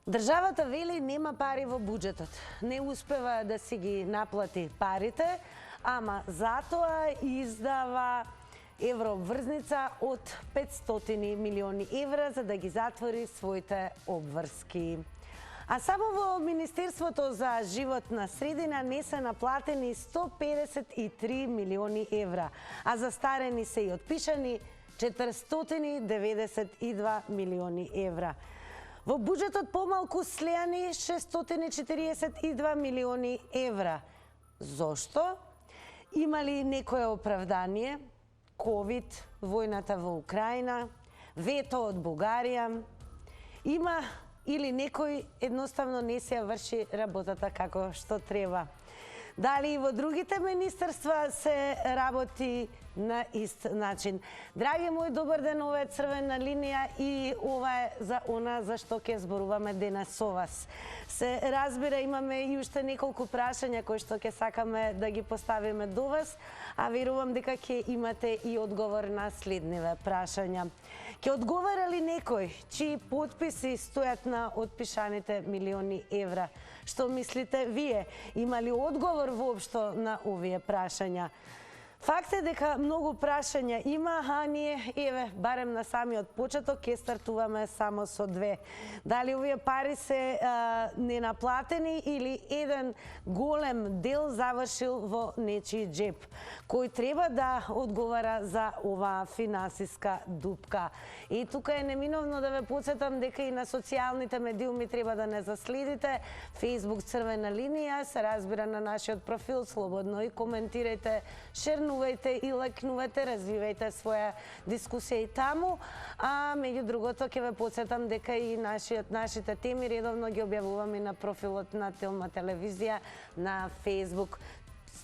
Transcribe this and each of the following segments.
Државата вели нема пари во буџетот. Не успева да си ги наплати парите, ама затоа издава еврообврзница од 500 милиони евра за да ги затвори своите обврски. А само во Министерството за животна средина не се наплатени 153 милиони евра, а застарени се и отпишани 492 милиони евра. Во буџетот помалку слеани 642 милиони евра. Зошто? Има ли некое оправдание? Ковид, војната во Украина, вето од Бугарија? Има или некој едноставно не се врши работата како што треба? Дали и во другите министерства се работи на ист начин? Драги мои, добар ден, ова е Црвена линија и ова е за она за што ќе зборуваме денес со вас. Се разбира, имаме и уште неколку прашања кои што ќе сакаме да ги поставиме до вас, а верувам дека ќе имате и одговор на следниве прашања. Ќе одговара ли некој чии потписи стојат на отпишаните милиони евра? Што мислите вие? Има ли одговор воопшто на овие прашања? Факт е дека многу прашања има, а ние, еве, барем на самиот почеток, ќе стартуваме само со две. Дали овие пари се ненаплатени или еден голем дел завршил во нечи джеп? Кој треба да одговара за оваа финансиска дупка? И тука е неминовно да ве потсетам дека и на социјалните медиуми треба да не заследите. Facebook Црвена линија, се разбира на нашиот профил, слободно и коментирајте, шернувајте и лайкнувате, развивајте своја дискусија и таму. А меѓу другото ќе ве потсетам дека и нашите теми редовно ги објавуваме на профилот на Телма телевизија на Facebook.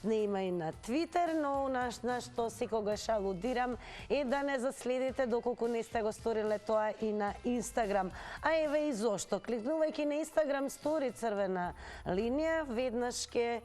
Снема и на Твитер, но на што секогаш алудирам е да не заследите доколку не сте го сториле тоа и на Инстаграм. А еве и зошто. Кликнувајќи на Инстаграм стори Црвена линија, веднаш ќе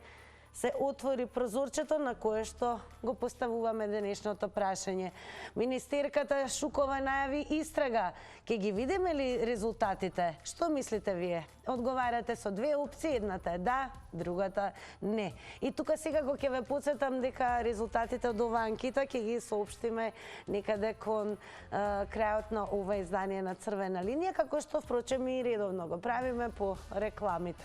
се отвори прозорчето на кое што го поставуваме денешното прашање. Министерката Шукова најави истрага. Ке ги видиме ли резултатите? Што мислите вие? Одговарате со две опции, едната е да, другата не. И тука секако ќе ве потсетам дека резултатите од оваа анкета ќе ги соопштиме некаде кон крајот на ова издание на Црвена линија, како што впрочем и редовно го правиме по рекламите.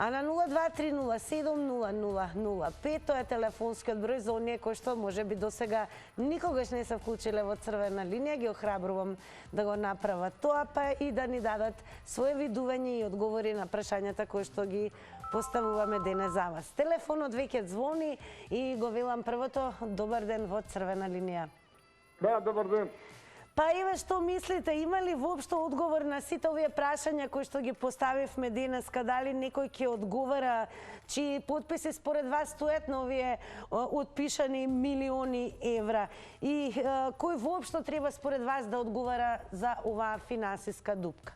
А на 023070005 тоа е телефонскиот број за оние кои што можеби досега никогаш не се вклучиле во Црвена линија, ги охрабрувам да го направат тоа, па и да ни дадат своje видување и одговори на прашањата кои што ги поставуваме денес за вас. Телефонот веќе звони и го велам првото, добар ден во Црвена линија. Да, добар ден. Па еве што мислите, има ли воопшто одговор на сите овие прашања кои што ги поставивме денеска? Дали некој ќе одговара, чии потписи според вас стојат на овие отпишани милиони евра? И кој воопшто треба според вас да одговара за оваа финансиска дупка?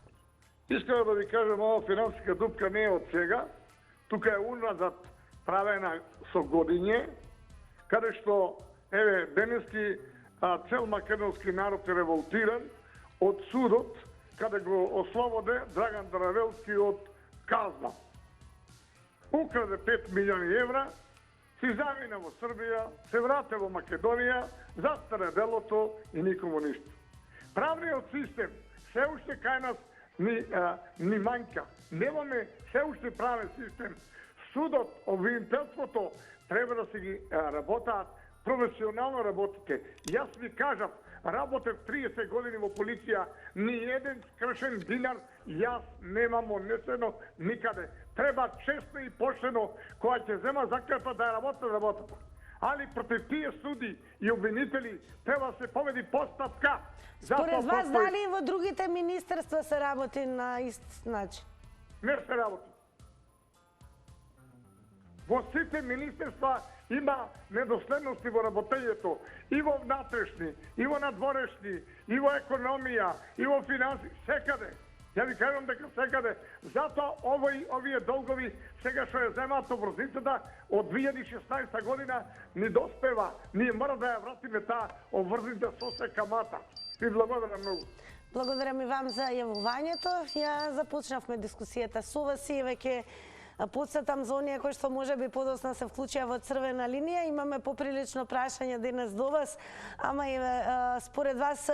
Искам да ви кажам, ова финансиска дупка не е од сега. Тука е уназад правена со годиње, каде што, еве, денески цел македонски народ е револтиран од судот, каде го ослободе Драган Дравелски од казна. Украде 5 милиони евра, си замина во Србија, се врате во Македонија, застаре делото и никому ништо. Правниот систем се уште кај нас ни манјка. Немаме се уште правен систем. Судот, обвинителството треба да се ги работаат професионално работите. Јас ви кажав, работев 30 години во полиција, ни еден скршен динар јас немам однесено никаде. Треба честно и поштено, која ќе зема заклетва да ја работата. Али против тие суди и обвинители треба да се поведи постапка. Според вас, дали и во другите министерства се работи на ист начин? Не се работи. Во сите министерства има недоследности во работењето, и во внатрешни, и во надворешни, и во економија, и во финанси, секаде. Ја ви кажам дека секаде. Затоа овие долгови сега што ја земаат обврзницата од 2016 година ни доспева. Ние мора да ја вратиме таа обврзница со се камата. Ви благодарам многу. Благодарам и вам за јавувањето. Ја започнавме дискусијата со вас и веќе подсетам за оние кои што можеби подоцна се вклучија во црвена линија. Имаме поприлично прашање денес до вас, ама и според вас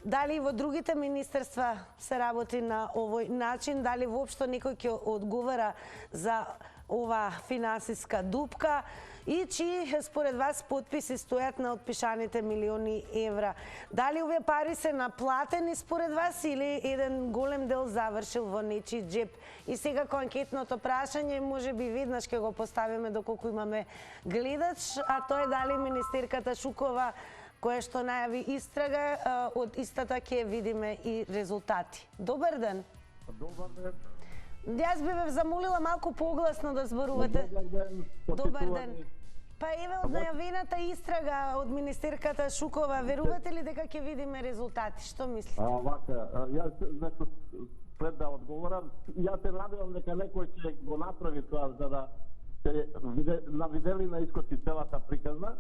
дали во другите министерства се работи на овој начин, дали воопшто некој ќе одговара за ова финансиска дупка и чии според вас подписи стојат на отпишаните милиони евра. Дали овие пари се наплатени според вас или еден голем дел завршил во нечи джеп? И секако анкетното прашање можеби веднаш ќе го поставиме доколку имаме гледач, а тоа е дали министерката Шукова која што најави истрага, од истата ќе видиме и резултати. Добар ден. Добар ден. Јас би ве замолила малку погласно да зборувате. Добар ден. Па еве од најавената истрага од министерката Шукова, верувате ли дека ќе видиме резултати? Што мислите? Вака, јас нешто пред да одговорам, јас се надевам дека некој ќе го направи тоа за да се навидели на искоси целата приказна,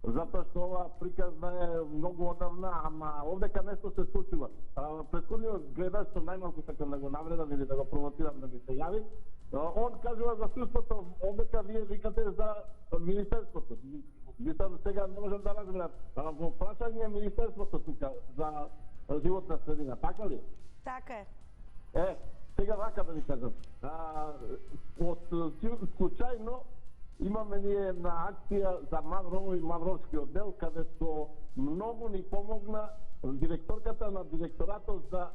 затоа што ова приказна е многу одавна, ама овдека нешто се случува. Претходниот гледач, што најмалку сакам да го навредам или да го провоцирам да ми се јави, он кажува за судството, овдека вие викате за министерството. Мислам, сега не можам да разберам. Во прашање е министерството тука за животна средина, така ли? Така е. Сега вака да ви кажам. Од случајно имаме ние на акција за Маврово и Мавровски оддел, каде што многу ни помогна директорката на директоратот за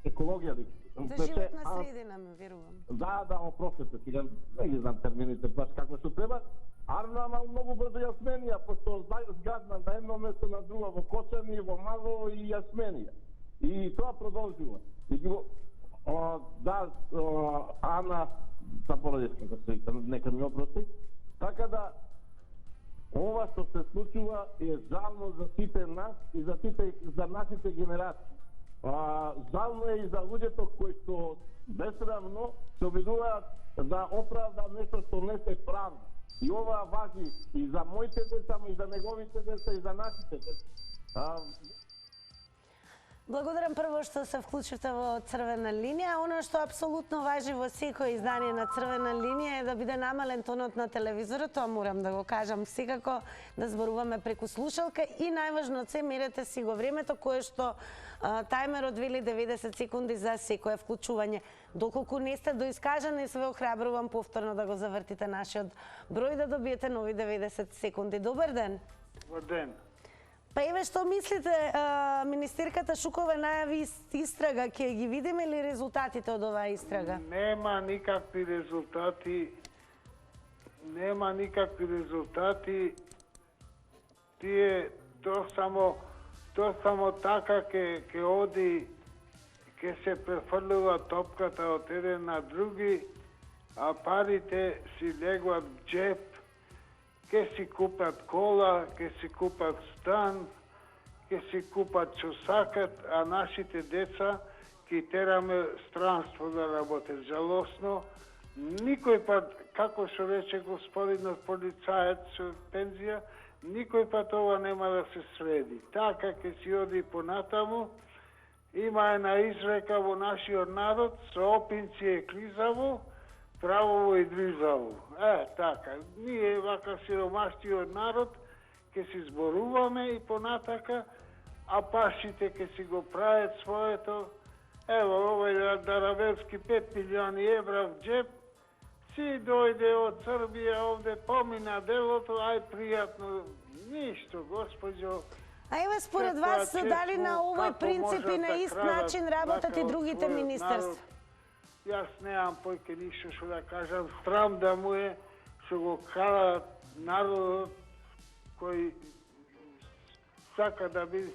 екологија. За животна средина, ме верувам. Да, опростете, сега не ги знам термините баш како што треба. Арна, ама многу брзо ја сменија, пошто згадна на едно место на друго, во Кочани, во Маврово и ја сменија. И тоа продолжува. Ана Сапородевска, нека ми опрости. Така да, ова што се случува е жално за сите нас и за нашите генерации. Жално е и за луѓето кои што бесрамно се обидуваат да оправда нешто што не се правда. И ова важи и за моите деца, и за неговите деца, и за нашите деца. Благодарам прво што се вклучивте во Црвена линија. Оно што апсолутно важи во секој издание на Црвена линија е да биде намален тонот на телевизорот, тоа морам да го кажам секако, да зборуваме преку слушалка и најважно од се мерете си го времето кое што тајмерот вели 90 секунди за секое вклучување. Доколку не сте доискажани, се ве охрабрувам повторно да го завртите нашиот број да добиете нови 90 секунди. Добар ден. Добар ден. Па еве што мислите, министерката Шукова најави истрага, ќе ги видиме ли резултатите од оваа истрага? Нема никакви резултати. Тоа само така ќе оди, ќе се префрлува топката од еден на други, а парите си легуваат в джеп. Ке си купат кола, ке си купат стан, ке си купат што сакат, а нашите деца ки тераме странство да работат. Жалосно, никој пат, како што рече господинот полицаец со пензија, никој пат ова нема да се среди. Така ке си оди понатаму, има една изрека во нашиот народ, со опинци е клизаво, правово и дризаво. Така. Ние, вака сиромаштиот народ, ќе си зборуваме и понатака, а пашите ќе си го правят своето. Ево, овој Даравелски 5 милиони евра в джеп, си дојде од Србија овде, помина делото, пријатно, ништо, госпоđо. А еве според вас, дали на овој принцип и на ист начин работат и другите министерства? Јас немам појке ништо што да кажам. Срам да му е што го крадат народот кој сака да биде.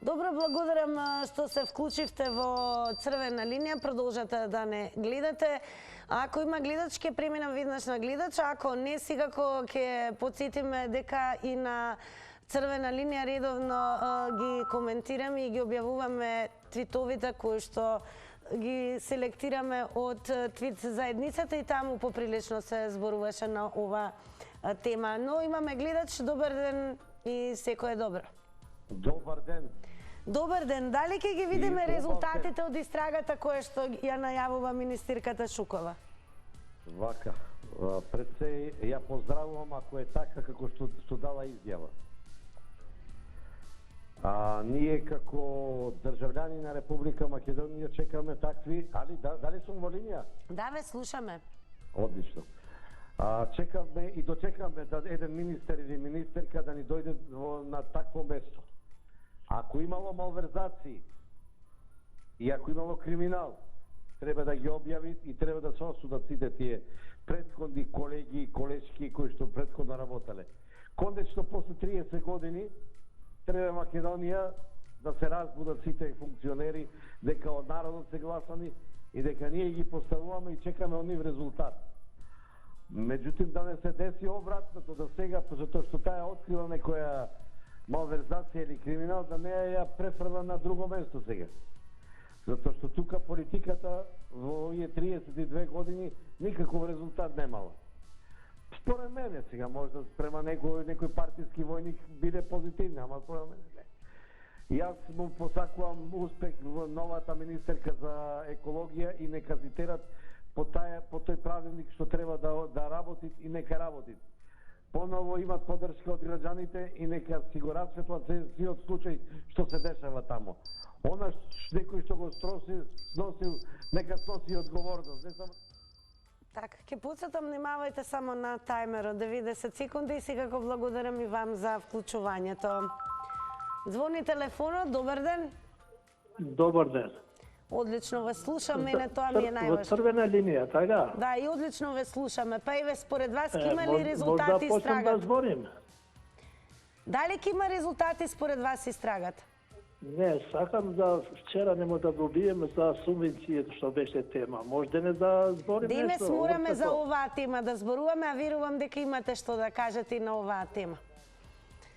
Добро, благодарам што се вклучивте во Црвена линија. Продолжате да не гледате. Ако има гледач, ќе преминам веднаш на гледач. Ако не, секако ќе подсетиме дека и на Црвена линија редовно ги коментираме и ги објавуваме твитовите кои што ги селектираме од твит заедницата и таму поприлично се зборуваше на ова тема. Но имаме гледач, добар ден и секој е добро. Добар ден. Добар ден, дали ќе ги видиме И убав резултатите од истрагата која што ја најавува министерката Шукова? Вака, пред се ја поздравувам ако е така како што дала изјава. Ние како држављани на Република Македонија чекаме такви, дали сум во линија? Да, ве слушаме. Одлично. Чекаме и дочекаме да еден министер или министерка да ни дојде на такво место. Ако имало малверзации и ако имало криминал, треба да ги објави и треба да се осудат сите тие претходни колеги и колешки кои што претходно работеле. Конечно, после 30 години треба Македонија да се разбудат сите функционери, дека од народот се гласани и дека ние ги поставуваме и чекаме од нив резултат. Меѓутоа да не се деси обратното, да сега, затоа што таа открила некоја малверзација или криминал, да не ја префрла на друго место сега. Затоа што тука политиката во овие 32 години никаков резултат немала. Според мене сега можда према некој партиски војник биде позитивни, ама според мене не. Јас му посакувам успех во новата министерка за екологија и нека цитират по тој правилник што треба да работи и нека работи. Поново имат поддршка од граѓаните и нека си го расветлат сиот случај што се дешава тамо. Она некој што го сносил, нека сноси одговорност. Не само... Така, ќе подсетам, внимавајте само на тајмерот, 90 секунди и секако благодарам и вам за вклучувањето. Звони телефонот, добар ден. Добар ден. Одлично ве слушам, мене тоа ми е Во најважно. црвена линија, така? Да, и одлично ве слушаме. Па и ве според вас ќе има ли Може резултати да почнем да истрагата? зборим? Дали ќе има резултати според вас истрагата? Не, сакам да вчера нема да добиеме за субвенцијата што беше тема. Може денес да зборим Денес нешто? мораме за Оттако. оваа тема да зборуваме, а верувам дека имате што да кажете и на оваа тема.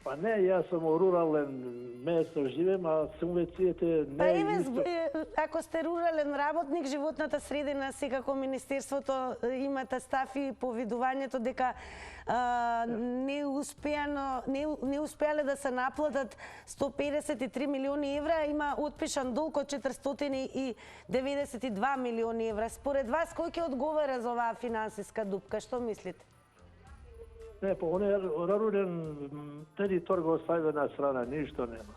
Па не, јас сум во рурален место живеем, а субвенцијата Па не е еве, исто. ако сте рурален работник, животната средина, секако Министерството имате став и по видувањето дека не успеале да се наплатат 153 милиони евра, има отпишан долг од 492 милиони евра. Според вас, кој ќе одговара за оваа финансиска дупка? Што мислите? Не, по оне рурален територија оставена страна, ништо нема.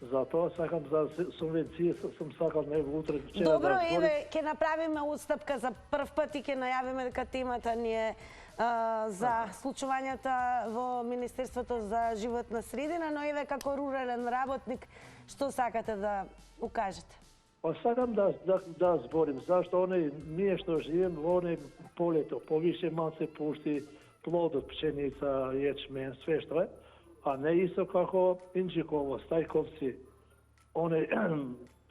Затоа сакам за субвенција, сум сакал него утре вчера Добро, да зборим. еве, ќе направиме отстапка за прв пат и ќе најавиме дека темата ни е за случувањата во Министерството за животна средина, но еве како рурален работник, што сакате да укажете? Па сакам да зборим, зашто ние што живеем во оне полето, повише малце пушти плодот, пшеница, јечмен, све што е, а не исто како Инџиково, Стајковци, оне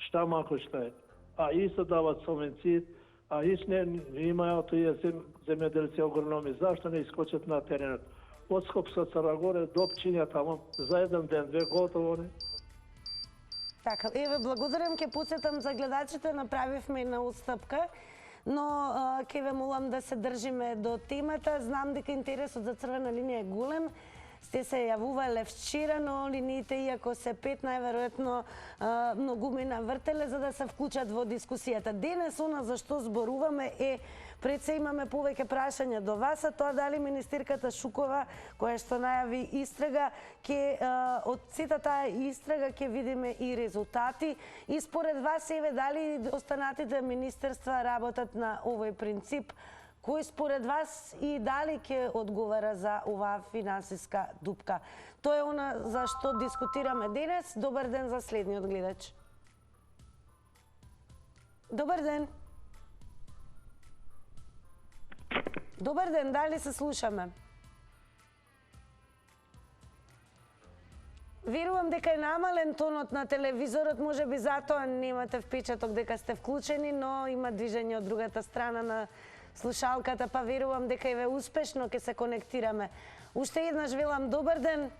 штамако што е, а исто дават субвенции, а не имаат тие земјоделци агрономи, зашто не искочат на теренот? Од Скопско, Црногоре до Пчиња тамо, за еден ден, две готово не. Така, еве, благодарам, ќе подсетам за гледачите, направивме една отстапка, но ќе ве молам да се држиме до темата. Знам дека интересот за црвена линија е голем. Сте се јавувале вчера, но линиите, иако се 5, најверојатно многумина вртеле за да се вклучат во дискусијата. Денес она за што зборуваме е, пред се имаме повеќе прашања до вас, а тоа дали министерката Шукова, која што најави истрага, од сета таа истрага ќе видиме и резултати. И според вас, еве, дали останатите министерства работат на овој принцип? Кој според вас и дали ќе одговара за оваа финансиска дупка? Тоа е она за што дискутираме денес. Добар ден за следниот гледач. Добар ден. Добар ден, дали се слушаме? Верувам дека е намален тонот на телевизорот, може би затоа немате впечаток дека сте вклучени, но има движење од другата страна на слушалката, па верувам дека еве успешно ќе се конектираме. Уште еднаш велам добар ден.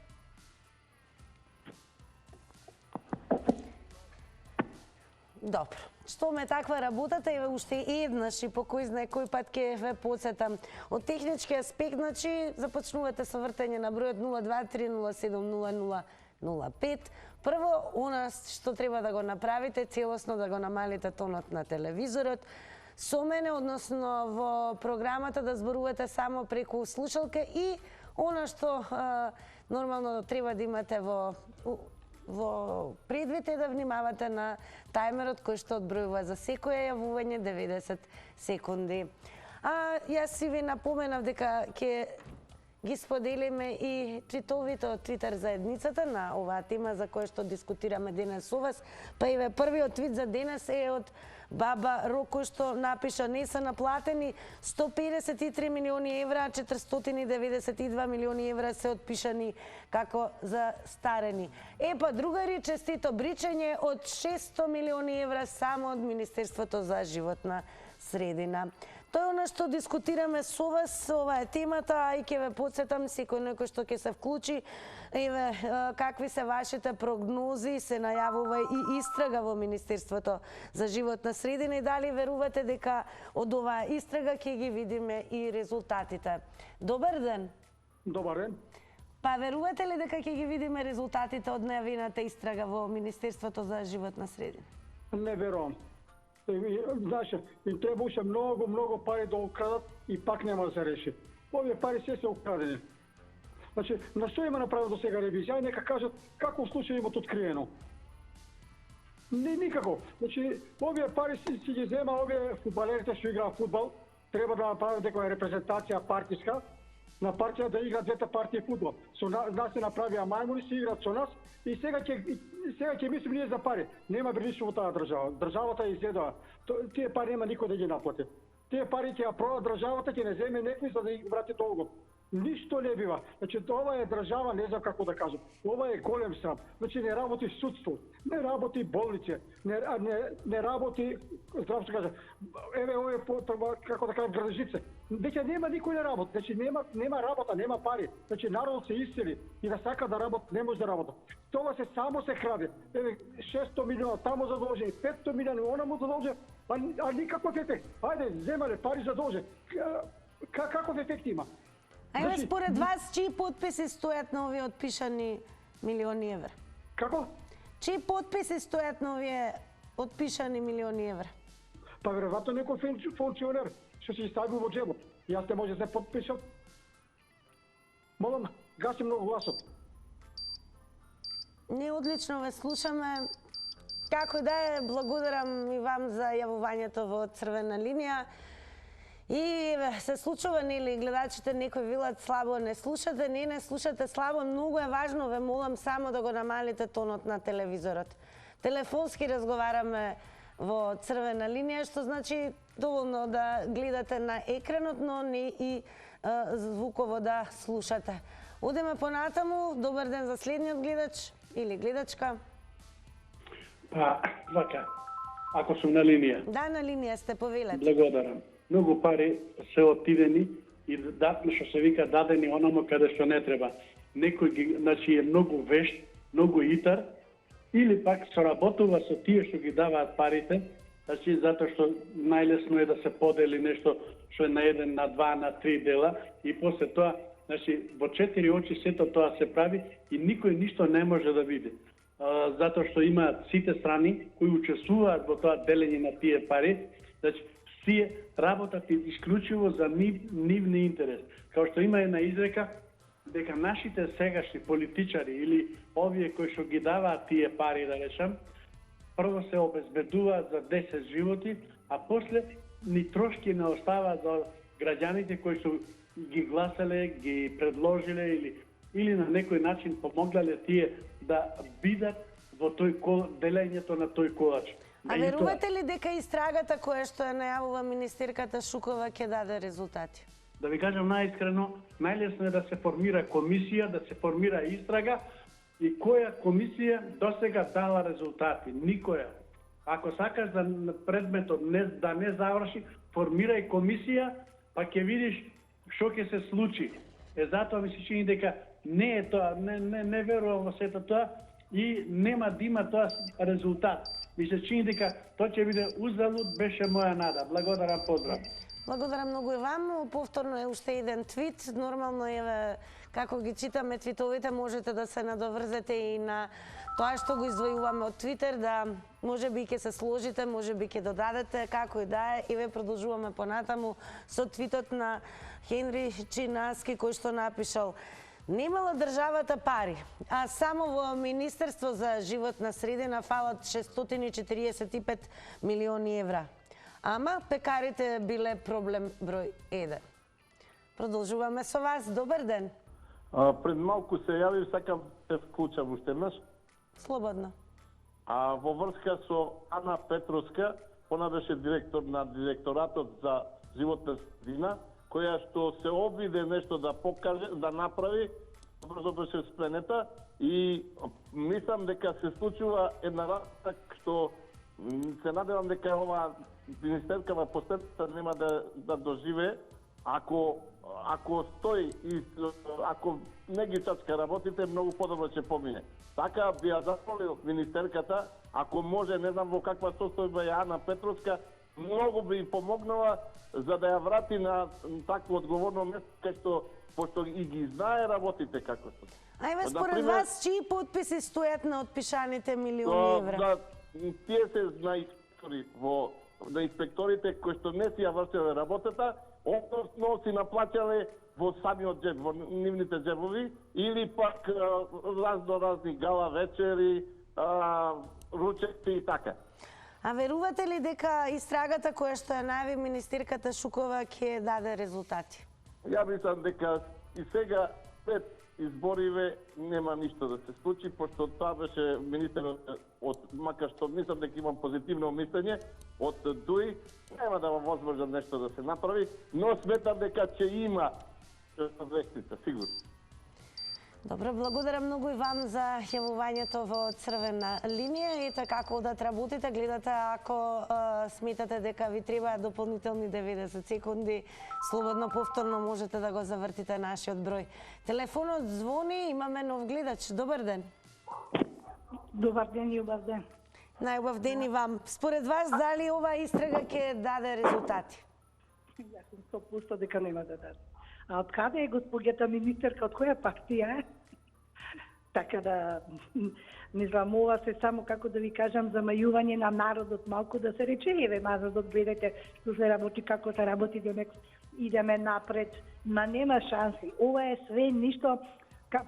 Добро. Што ме таква работата е уште еднаш и по кој знае кој пат ќе ве подсетам. Од технички аспект, значи, започнувате со вртење на бројот 023070005. Прво, она што треба да го направите, целосно да го намалите тонот на телевизорот. Со мене, односно во програмата да зборувате само преку слушалка и она што нормално треба да имате во предвид е да внимавате на тајмерот кој што одбројува за секое јавување 90 секунди. Јас си ви напоменав дека ќе ги споделиме и твитовите од Твитер заедницата на оваа тема за која што дискутираме денес со вас. Па еве првиот твит за денес е од Баба Роко што напиша: не се наплатени 153 милиони евра, 492 милиони евра се отпишани како за старени. Па другари, честито бричење од 600 милиони евра само од Министерството за животна средина. Тоа е она што дискутираме со вас, ова е темата, а и ќе ве подсетам секој некој што ќе се вклучи. Еве, какви се вашите прогнози, се најавува и истрага во Министерството за животна средина и дали верувате дека од оваа истрага ќе ги видиме и резултатите. Добар ден. Добар ден. Па верувате ли дека ќе ги видиме резултатите од најавената истрага во Министерството за животна средина? Не верувам. Знаеш, им требаше многу пари да украдат и пак нема да се реши. Овие пари се украдени. Значи, на што има направено до сега ревизија и нека кажат како случај имат откриено. Никако. Значи, овие пари си ги зема, овие фудбалерите што играат фудбал, треба да направат дека е репрезентација партиска, на партија да играат двете партии фудбал. Со нас се направија мајмуни, се играат со нас и сега ќе мислим ние за пари. Нема бринишо во таа држава. Државата изедува. Тие пари нема никој да ги наплати. Тие пари ќе ја прода државата, ќе не земе некој за да ги врати долгот. Ништо не бива. Значи, ова е држава, не знам како да кажам. Ова е голем срам. Значи, не работи судство, не работи болници, не работи, здравство кажа, еве овие, како да кажам, градежице. Веќе нема никој да работи. Значи, нема работа, нема пари. Значи, народот се исцели и да сака да работи, не може да работи. Тоа се само се краде. Еве, 600 милиона тамо задолжени, 500 милиона онаму задолжени, а никаков ефект. Ајде, земале пари задолжени. Каков ефект има? Ајде, според вас, чии подписи стојат на овие отпишани милиони евра? Како? Чии подписи стојат на овие отпишани милиони евра? Па веројатно некој функционер што си ставил во джебот. Јас не може да се подпишам. Молам, гаси многу гласот. Ние одлично ве слушаме. Како да е, благодарам и вам за јавувањето во Црвена линија. И се случува, нели, гледачите некои велат слабо не слушате, не слушате слабо, многу е важно, ве молам само да го намалите тонот на телевизорот. Телефонски разговараме во Црвена линија, што значи доволно да гледате на екранот, но не и звуково да слушате. Одеме понатаму, добар ден за следниот гледач или гледачка. Па, вака, ако сум на линија. Да, на линија сте, повелете. Благодарам. Многу пари се отидени и што се вика дадени онамо каде што не треба. Некој ги, значи е многу вешт, многу итар, или пак соработува со тие што ги даваат парите, значи затоа што најлесно е да се подели нешто што е на 1, на 2, на 3 дела и после тоа, значи во 4 очи сето тоа се прави и никој ништо не може да види. Затоа што имаат сите страни кои учествуваат во тоа делење на тие пари, значи тие работат исклучиво за нивни интерес. Као што има една изрека дека нашите сегашни политичари или овие кои што ги даваат тие пари, да речам, прво се обезбедуваат за 10 животи, а после ни трошки не оставаат за граѓаните кои што ги гласале, ги предложиле или на некој начин помоглале тие да бидат во тој делењето на тој колач. А верувате ли дека истрагата која што ја најавува министерката Шукова ќе даде резултати? Да ви кажам најискрено, најлесно е да се формира комисија, да се формира истрага и која комисија досега дала резултати? Никоја. Ако сакаш да предметот да не заврши, формирај комисија, па ќе видиш што ќе се случи. Затоа ми се чини дека не е тоа, не верувам во сето тоа и нема да има тоа резултат. Ми се чини дека тоа ќе биде узалуд беше моја нада. Благодарам, поздрав. Благодарам многу и вам. Повторно е уште еден твит. Нормално е како ги читаме твитовите, можете да се надоврзете и на тоа што го издвојуваме од Твитер, да можеби ќе се сложите, можеби ќе додадете, како и да е. И ве продолжуваме понатаму со твитот на Хенри Чинаски, кој што напишал: немала државата пари, а само во Министерство за животна средина фалат 645 милиони евра. Ама пекарите биле проблем број 1. Продолжуваме со вас. Добар ден. Пред малку се јавив, сакам се вклучам уште еднаш. Слободно. Во врска со Ана Петровска, она беше директор на директоратот за животна средина, која што се обиде нешто да покаже, да направи, брзо беше спленета и мислам дека се случува една работа што се надевам дека ова министерка во последната нема да доживее, ако стои и ако не ги чачка работите, многу подобро ќе помине. Така би ја замолил министерката, ако може, не знам во каква состојба е Ана Петровска, многу би помогнала за да ја врати на такво одговорно место, кај што пошто и ги знае работите како се. Ајде, според вас, чии подписи стојат на отпишаните милиони евра? Тие се на инспекторите кои што не си ја вршеле работата, односно си наплаќале во самиот джеб, во нивните джебови, или пак разни гала вечери, ручеци и така. А верувате ли дека истрагата која што ја најави министерката Шукова ќе даде резултати? Ја мислам дека и сега пред избориве нема ништо да се случи, пошто тоа беше министерот макар што мислам дека имам позитивно мислење од ДУИ, нема да возможно нешто да се направи, но сметам дека ќе има вестица, сигурно. Добро, благодарам многу и вам за јавувањето во црвена линија. Ете како да работите, гледате, ако сметате дека ви требаат дополнителни 90 секунди, слободно повторно можете да го завртите нашиот број. Телефонот звони, имаме нов гледач. Добар ден. Добар ден и убав ден. Најубав ден и вам. Според вас, дали ова истрага ќе даде резултати? Јас сум 100% дека нема да даде. А од каде е госпоѓата министерка, од која партија е? Така да, не знам, ова се само, како да ви кажам, замајување на народот, малку да се рече, еве, народот, гледате што се работи, како се работи, идеме напред, ма нема шанси. Ова е све ништо,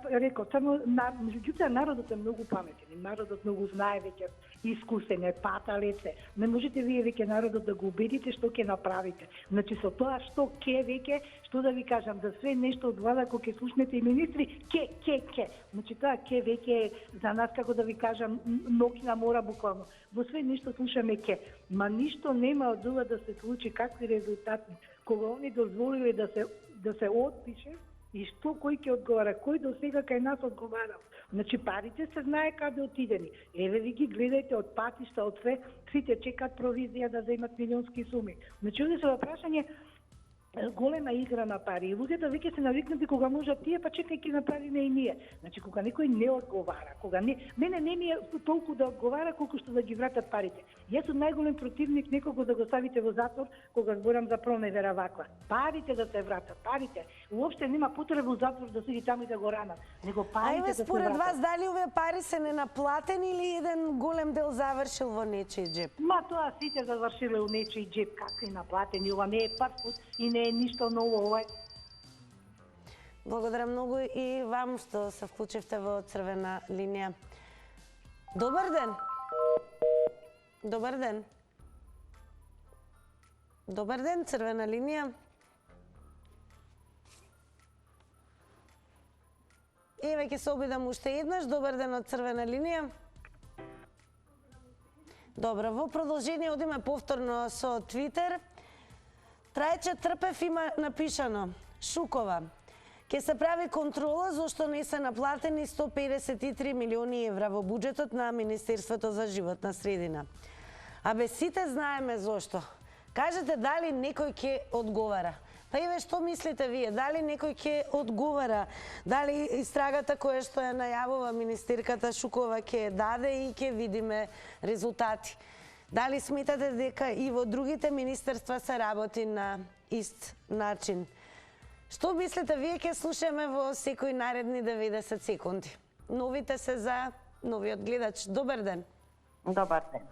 рекол, само, меѓутоа народот е многу паметен, народот многу знае веќе, искусен е, паталец е. Не можете вие веќе народот да го убедите што ќе направите. Значи со тоа што ќе веќе, што да ви кажам, да све нешто од влада кога ќе слушнете и министри, ќе. Значи тоа ќе веќе за нас, како да ви кажам, ноќна мора буквално. Во све нешто слушаме ќе. Ма ништо нема од ова да се случи, какви резултати. Кога они дозволиле да се отпише, и што кој ќе одговара, кој до сега кај нас одговарал. Значи парите се знае каде отидени. Еве ви ги гледајте од патишта, од све, сите чекат провизија да земат милионски суми. Значи овде се прашање голема игра на пари. И луѓето веќе се навикнати кога можат тие, па чекај ќе направиме и ние. Значи кога некој не одговара, кога мене не ми е толку да одговара колку што да ги вратат парите. Јас сум најголем противник некого да го ставите во затвор кога зборам за проневера ваква. Парите да се вратат, парите. Уопште нема потреба во затвор да седи таму и да го ранат. Него парите да се вратат. Според вас, дали овие пари се ненаплатени или еден голем дел завршил во нечиј џеб? Ма тоа сите завршиле во нечиј џеб, какви наплатени, ова не е прв пат и не е ништо ново ова. Благодарам многу и вам што се вклучивте во црвена линија. Добар ден. Добар ден. Добар ден, црвена линија. Еве ќе се обидам уште еднаш. Добар ден од црвена линија. Добро, во продолжение одиме повторно со Твитер. Трајче Трпев има напишано: Шукова, ќе се прави контрола зашто не се наплатени 153 милиони евра во буџетот на Министерството за животна средина. Абе сите знаеме зошто. Кажете дали некој ќе одговара. Па еве, што мислите вие? Дали некој ќе одговара? Дали истрагата која што ја најавува министерката Шукова ќе даде и ќе видиме резултати? Дали сметате дека и во другите министерства се работи на ист начин? Што мислите вие, ќе слушаме во секој наредни 90 секунди. Новите се за новиот гледач. Добар ден. Добар ден.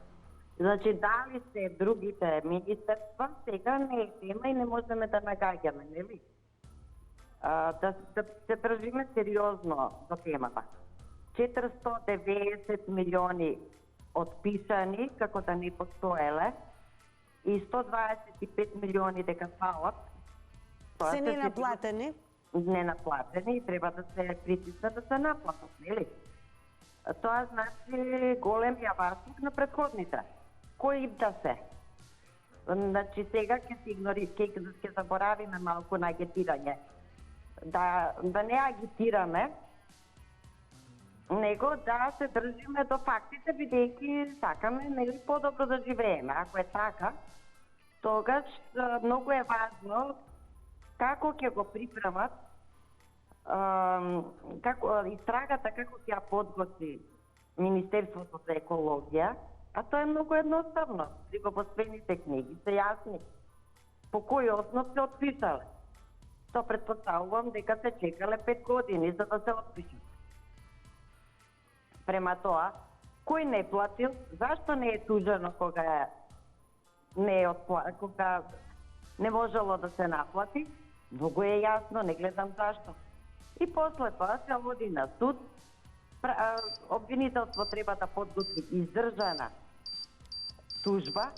Значи, дали се другите министерства, сега не е тема и не можеме да нагаѓаме, нели? Да се држиме сериозно до темата. 490 милиони отписани, како да не постоеле, и 125 милиони дека фалат. Се ненаплатени? Ненаплатени и треба да се притиснат да се наплатат, нели? Тоа значи голем јаваслук на претходните. Кои да се? Значи сега ќе заборавиме малку на агитирање. Да не агитираме, него да се држиме до фактите, бидејќи сакаме нели подобро да живееме. Ако е така, тогаш многу е важно како ќе го припремат, истрагата како ќе ја подготви Министерството за екологија, а тоа е многу едноставно. Приготвените книги се јасни. По кој основ се отписале? То предпоставувам дека се чекале 5 години за да се отпишат. Према тоа, кој не платил, зашто не е тужено кога не можело да се наплати? Многу е јасно, не гледам зашто. И после тоа се оди на суд, обвинителство треба да подготви издржана тужба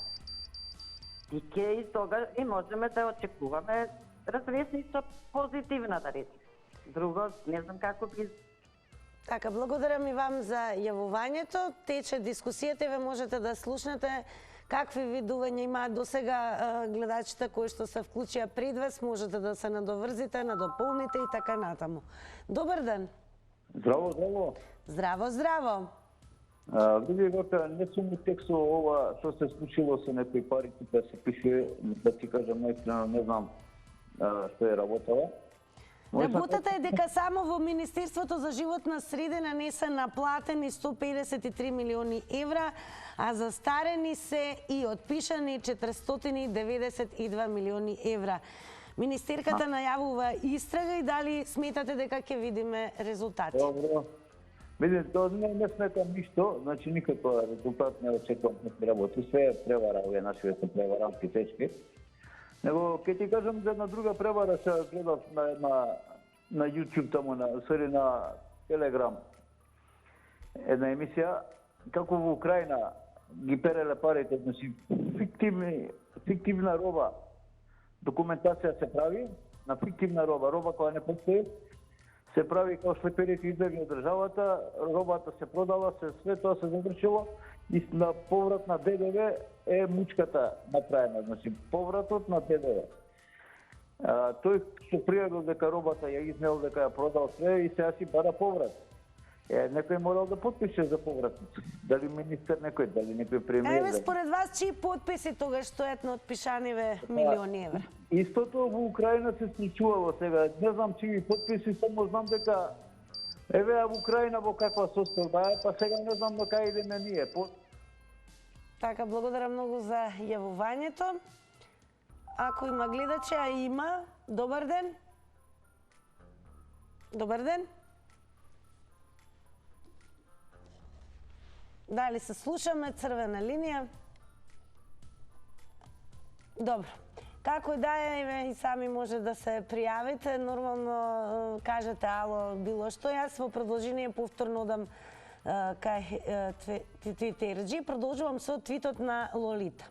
и тога и можеме да очекуваме развесница позитивна, да речем. Друго, не знам како би... Така, благодарам и вам за јавувањето. Тече дискусијата и ве можете да слушнете какви видувања имаат до сега гледачите кои што се вклучија пред вас, можете да се надоврзите, надополните и така натаму. Добар ден. Здраво, здраво. Здраво, здраво. Види, дека не сум у текстот ова што се случило со некои пари, да се пише, да ти кажам наистина, не знам што е работала. Работата е дека само во Министерството за животна средина не се наплатени 153 милиони евра, а застарени се и отпишани 492 милиони евра. Министерката најавува истрага и дали сметате дека ќе видиме резултати? Добро. Видите, тоа не сметам ништо, значи никаква резултат не очекувам не работи. Све е превара, овие нашите преварански течки. Него ќе ти кажам за една друга превара, се гледав на YouTube таму на Telegram една емисија, како во Украина ги переле парите, значи фиктивна роба, документација се прави на фиктивна роба која не постои, се прави како слеперите издави од државата, робата се продава, све тоа се завршило и на поврат на ДДВ е мучката направена, значи повратот на ДДВ. Тој што пријавил дека робата ја изнел, дека ја продал све и сега си бара поврат. Некој морал да подпише за повратот. Дали министер некој, дали некој премиер. Еве според вас чии подписи тогаш стојат на отпишаниве милиони евра? Истото во Украина се случувало сега. Не знам чии подписи, само знам дека еве во Украина во каква состојба е, па сега не знам до кај идеме ние. Така, благодарам многу за јавувањето. Ако има гледачи, а има, добар ден. Добар ден. Дали се слушаме, црвена линија? Добро. Како и да е, и сами може да се пријавите, нормално кажете ало, било што. Јас во продолжение повторно одам кај Твитерџи, продолжувам со твитот на Лолита.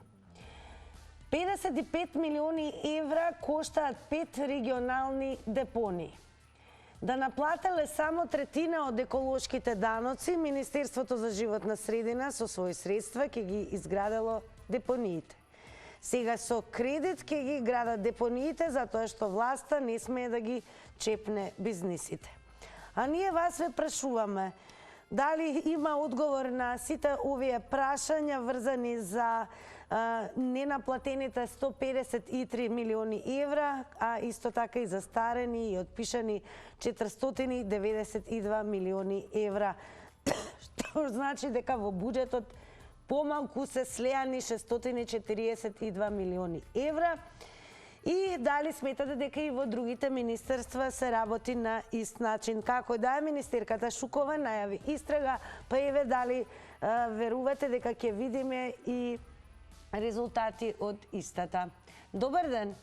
55 милиони евра коштаат 5 регионални депонии. Да наплателе само третина од еколошките даноци, Министерството за животна средина со своји средства ќе ги изградело депониите. Сега со кредит ќе ги градат депониите затоа што власта не смее да ги чепне бизнисите. А ние вас ве прашуваме, Дали има одговор на сите овие прашања врзани за ненаплатените 153 милиони евра, а исто така и застарени и отпишани 492 милиони евра. Што значи дека во буџетот помалку се слеани 642 милиони евра. И дали сметате дека и во другите министерства се работи на ист начин? Како да е, министерката Шукова најави истрага, па еве дали верувате дека ќе видиме и резултати од истата. Добар ден.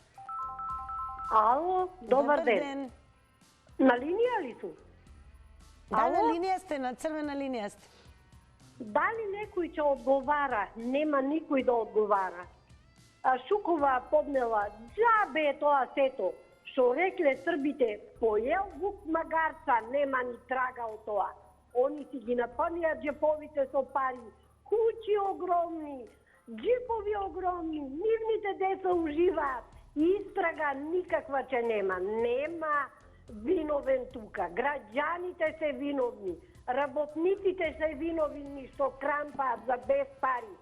Ало, добар ден. На линија ли су? Да, на линија сте, на црвена линија сте. Дали некој ќе одговара? Нема никој да одговара. Шукова поднела, џабе е тоа сето, што рекле србите, поел вук магарца, нема ни трага од тоа. Они си ги напанија џеповите со пари, куќи огромни, џипови огромни, нивните деца уживаат. Истрага никаква че нема. Нема виновен тука. Граѓаните се виновни. Работниците се виновни што крампаат за без пари.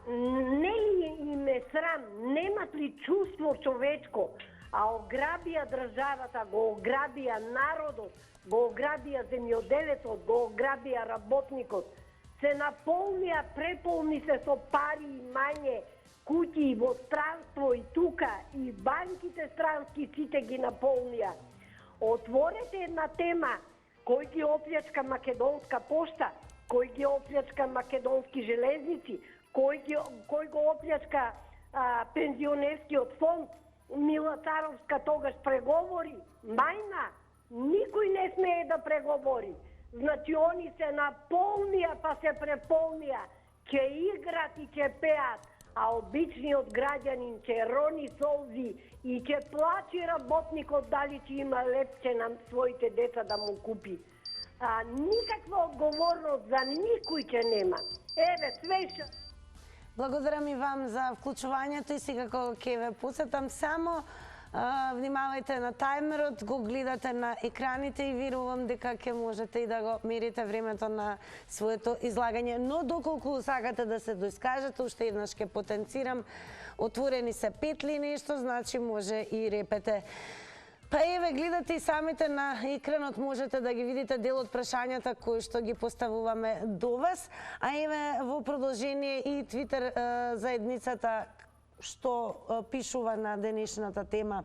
Не ли им е срам, немат ли чувство човечко, а ограбија државата, го ограбија народот, го ограбија земјоделецот, го ограбија работникот, се наполнија, преполни се со пари и мање, куќи и во странство и тука, и банките странски сите ги наполнија. Отворете една тема, кој ги оплячка Македонска пошта, кој ги оплячка Македонски железници, кој го оплячка пензионерскиот фонд, Мила Царовска тогаш преговори, мајна, никој не смее да преговори. Значи, они се наполнија па се преполнија, ќе играт и ќе пеат, а обичниот граѓанин ќе рони солзи и ќе плачи работникот дали ќе има лепче на своите деца да му купи. Никаква одговорност за никој ќе нема. Еве, свеша. Благодарам и вам за вклучувањето и секако ќе ве посетам само. Внимавајте на тајмерот, го гледате на екраните и верувам дека ќе можете и да го мерите времето на своето излагање. Но доколку сакате да се доискажете, уште еднаш ќе потенцирам, отворени се 5 линии, што значи може и репете. Па еве, гледате и самите на екранот, можете да ги видите дел од прашањата кои што ги поставуваме до вас. А еве во продолжение и Твитер заедницата што пишува на денешната тема.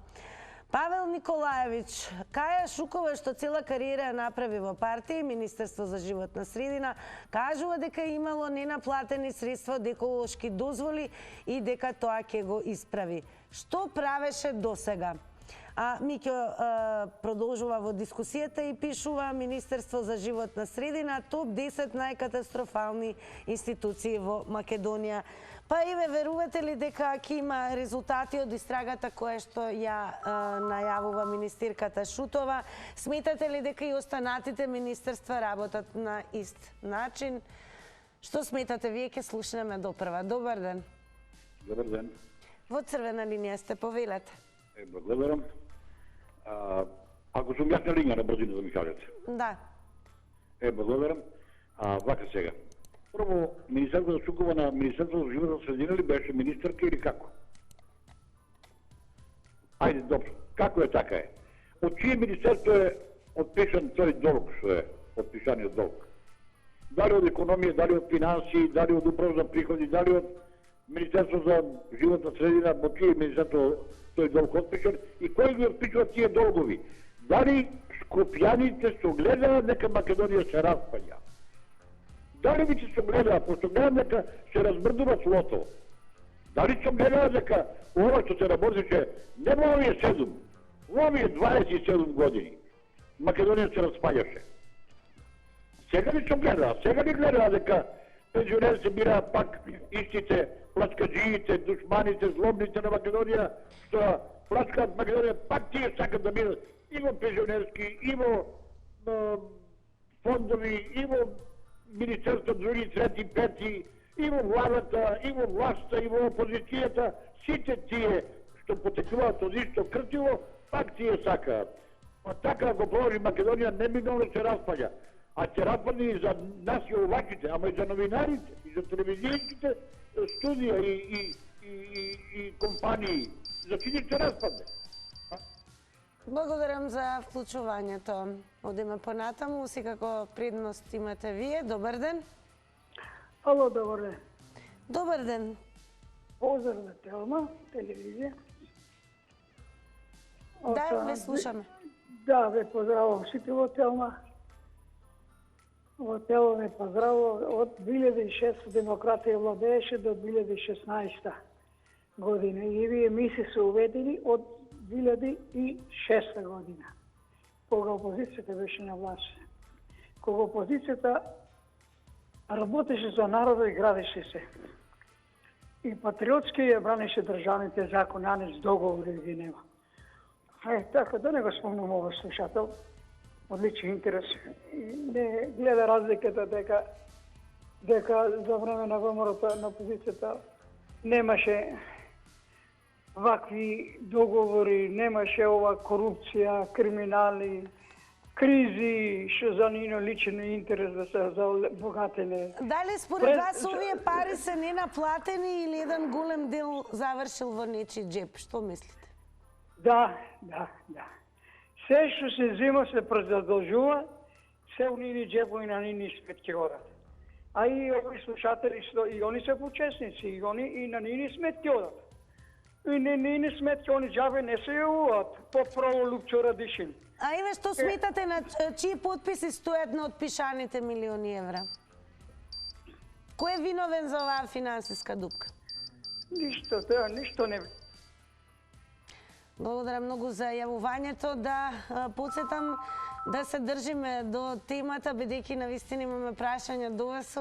Павел Николаевич, Каја Шукова што цела кариера ја направи во партија и Министерство за животна средина, кажува дека имало ненаплатени средства од еколошки дозволи и дека тоа ќе го исправи. Што правеше досега? Миќо продолжува во дискусијата и пишува Министерство за животна средина, топ 10 најкатастрофални институции во Македонија. Па еве, верувате ли дека ќе има резултати од истрагата која што ја најавува министерката Шутова? Сметате ли дека и останатите министерства работат на ист начин? Што сметате вие? Ќе слушнеме допрва. Добар ден. Добар ден. Во црвена линија сте, повелете. Благодарам. Ако сум јас на линија, на брзина да ми кажете. Да. Благодарам. Вака сега. Прво, Министерството Шукова на Министерството за животна средина ли беше министерка или како? Ајде, добро. Како е, така е. Од чие министерство е отпишан тој долг, што е отпишаниот долг? Дали од економија, дали од финансии, дали од управа за приходи, дали од Министерство за животна средина, во чие министерство тој долг отпишан и кој ги отпишува тие долгови? Дали скопјаните се гледаат дека Македонија се распаѓа? Дали ви се гледаат, пошто гледам дека се размрдува злото? Дали се гледаат дека ова што се работеше не во овие 7, во овие 27 години Македонија се распаѓаше? Сега ли се гледаат? Сега ли гледаат дека пензионери се бираат пак истите плачкаджиите, душманите, злобните на Македонија, што плачкаат Македонија, пак тие сакат да бидат и во пензионерски, и во фондови, и во министерство, други, трети, пети, и во владата, и во власта, и во опозицијата, сите тие што потекуваат од исто кртило, пак тие сакаат. Па така го положи Македонија, неминовно се распаѓа. А ќе распадне и за нас и оваките, ама и за новинарите, и за телевизијските студија и компании. За сите ќе распадне. Благодарам за вклучувањето. Одиме понатаму, секако предност имате вие. Добар ден. Ало, добар ден. Добар ден. Поздрав на Телма, телевизија. Да, ве слушаме. Да, ве поздравувам сите во Телма. Во Телма ве поздравувам од 2006 демократија владееше до 2016 година. И вие мисли се уведени од 2006 година, кога опозицијата беше на власт. Кога опозицијата работеше за народот и градеше се. И патриотски ја бранеше државните закони, анекс договори ги нема. Така да не го спомнам ова слушател, од личен интерес. И не гледа разликата дека за време на ВМРО-та на опозицијата немаше вакви договори, немаше ова корупција, криминали, кризи, што за нивно личен интерес да се забогателе. Дали според вас овие пари се ненаплатени или еден голем дел завршил во нечи джеп? Што мислите? Да. Се што се зема се презадолжува, се у нивни джепови на нивни сметки одат. А и овои слушатели, и они се почесници, и они и на нивни сметки одат. И на нивни сметки они џабе не се јавуваат, по право Лупчо Радишин. А еве што сметате на чии потписи стојат на отпишаните милиони евра? Кој е виновен за оваа финансиска дупка? Ништо не. Благодарам многу за јавувањето. Да потсетам да се држиме до темата, бидејќи навистина имаме прашања до вас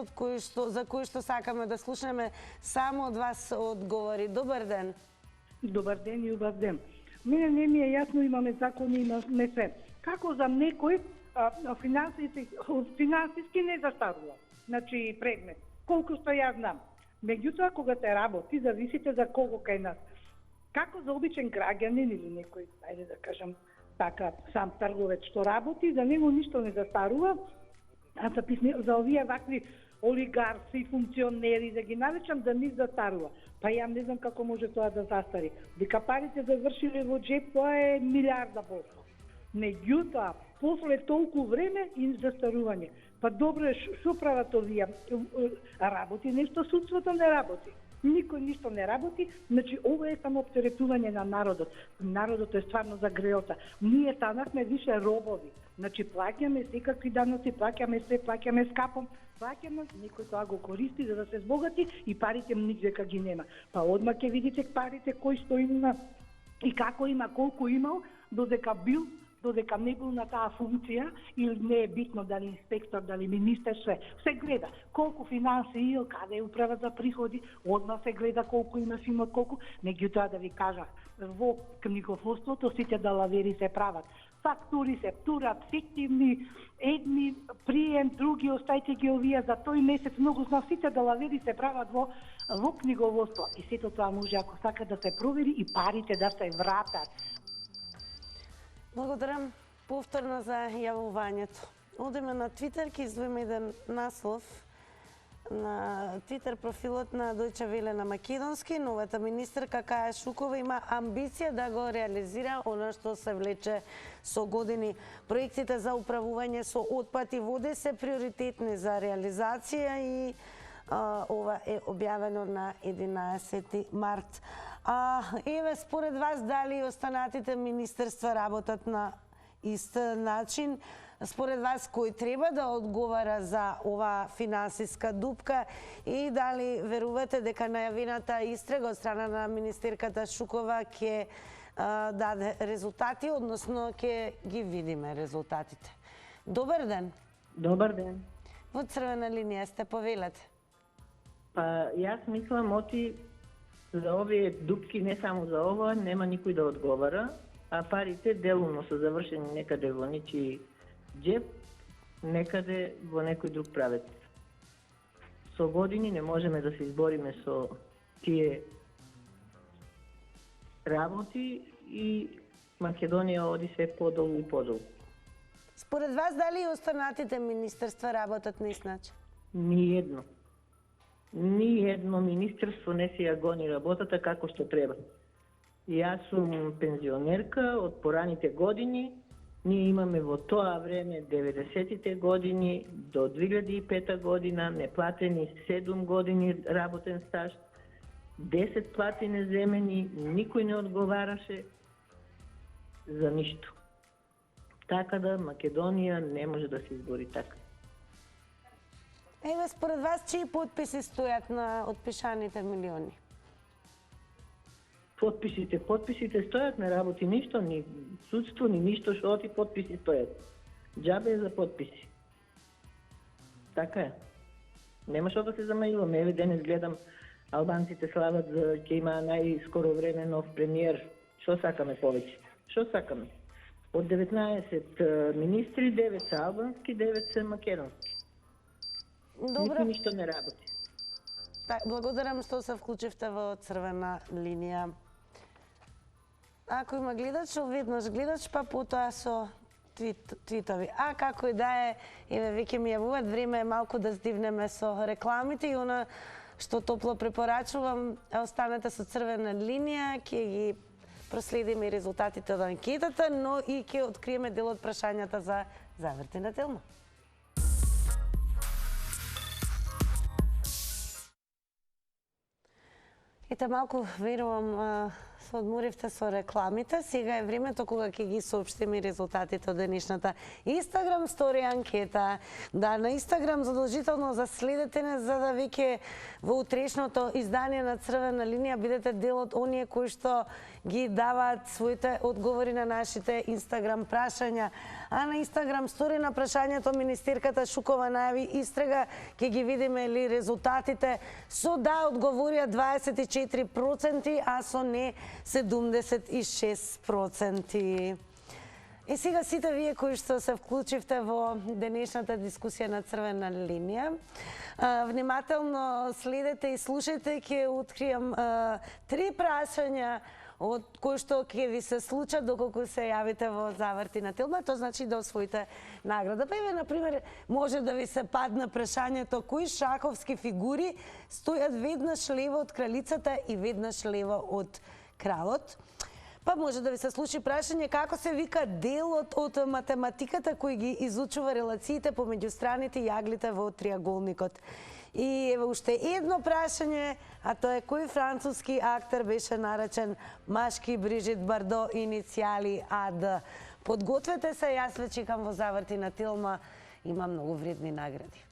за кои што сакаме да слушнеме само од вас одговори. Добар ден. Добар ден и убав ден. Мене не ми е јасно, имаме закони, имаме се. Како за некој финансиски не застарува, значи предмет, колку што ја знам. Меѓутоа, кога се работи, зависите за колку кај нас. Како за обичен граѓанин или некој, ајде да кажам, така, сам трговец што работи, за него ништо не застарува, а за овие вакви олигарси, функционери, да ги наречам, да нив застарува. Па ја не знам како може тоа да застари. Дека парите завршиле во джеп, тоа е милиарда посто. Меѓутоа, после толку време и застарување. Па добро, што прават овие? Работи нешто, судството не работи. Никој ништо не работи, значи ова е само оптеретување на народот. Народот е стварно загреота. Ние станахме више робови. Значи плаќаме секакви даноци, плаќаме се, плаќаме скапом, плаќаме, некој тоа го користи за да се збогати и парите нигде ги нема. Па одма ќе видите парите кој што има и како има, колку имал, додека не бил на таа функција, или не е битно дали инспектор, дали министер, све. Се гледа колку финанси, каде е управа за приходи, одма се гледа колку има имот, колку. Меѓутоа да ви кажав, во книговодството сите далавери се прават. Фактури се турат, фиктивни, едни прием, други, остајте ги овие за тој месец, многу знам, сите далавери се прават во книговодство. И сето тоа може, ако сака да се провери и парите да се вратат. Благодарам повторно за јавувањето. Одиме на Твитер, ќе издвоиме еден наслов на Твитер профилот на Дојче Веле на македонски. Новата министерка Каја Шукова има амбиција да го реализира она што се влече со години. Проектите за управување со отпад и воде се приоритетни за реализација и ова е објавено на 11 март. Еве, според вас, дали останатите министерства работат на ист начин? Според вас, кој треба да одговара за ова финансиска дупка и дали верувате дека најавената истрага од страна на министерката Шукова ќе даде резултати, односно ќе ги видиме резултатите? Добар ден. Добар ден. Во црвена линија сте, повелете. Па, јас мислам, за овие дупки, не само за ова, нема никој да одговара, а парите делумно се завршени некаде во ничи джеп, некаде во некој друг правец. Со години не можеме да се избориме со тие работи и Македонија оди се подолу и подолу. Според вас, дали и останатите министерства работат на ист начин? Ниедно. Ниедно министерство не си ја гони работата како што треба. Јас сум пензионерка од пораните години. Ние имаме во тоа време 90-тите години до 2005 година неплатени 7 години работен стаж, 10 плати неземени, никој не одговараше за ништо. Така да Македонија не може да се избори така. Еве, според вас, чии подписи стојат на отпишаните милиони? Подписите стојат, не работи ништо, ни судство, ни ништо што оти подписи стојат. Џабе за подписи. Така е. Нема што да се замајуваме. Еве денес гледам албанците слават за ќе има најскоро време нов премиер. Што сакаме повеќе? Што сакаме? Од 19 министри, 9 се албански, 9 се македонски. Добро. Никој ништо не работи. Благодарам што се вклучивте во црвена линија. Ако има гледач, веднаш гледач, па потоа со твитови. А како и да е, еве веќе ми јавуваат, време е малку да здивнеме со рекламите и она што топло препорачувам, останете со црвена линија, ќе ги проследиме и резултатите од анкетата, но и ќе откриеме дел од прашањата за Заврти на Телма. Ете, малку верувам се одморивте со рекламите. Сега е времето кога ќе ги соопштиме резултатите од денешната Инстаграм стори анкета. Да, на Инстаграм задолжително заследете не, за да веќе во утрешното издание на Црвена линија бидете дел од оние кои што ги даваат своите одговори на нашите Инстаграм прашања. А на Инстаграм стори на прашањето министерката Шукова најави истрага, ќе ги видиме ли резултатите. Со да одговорија 24%, а со не 76%. И сега сите вие кои што се вклучивте во денешната дискусија на Црвена линија, внимателно следете и слушајте, ќе откријам 3 прашања од кои што ќе ви се случат доколку се јавите во Заврти на Телма, тоа значи да освоите награда. Па еве, например, може да ви се падне прашањето кои шаховски фигури стојат веднаш лево од кралицата и веднаш лево од кралот. Па може да ви се случи прашање како се вика делот од математиката кој ги изучува релациите помеѓу страните и јаглите во триаголникот. И еве уште едно прашање, а тоа е кој француски актер беше наречен машки Брижит Бардо, иницијали АД. Подгответе се, јас ве чекам во Заврти на Телма, има многу вредни награди.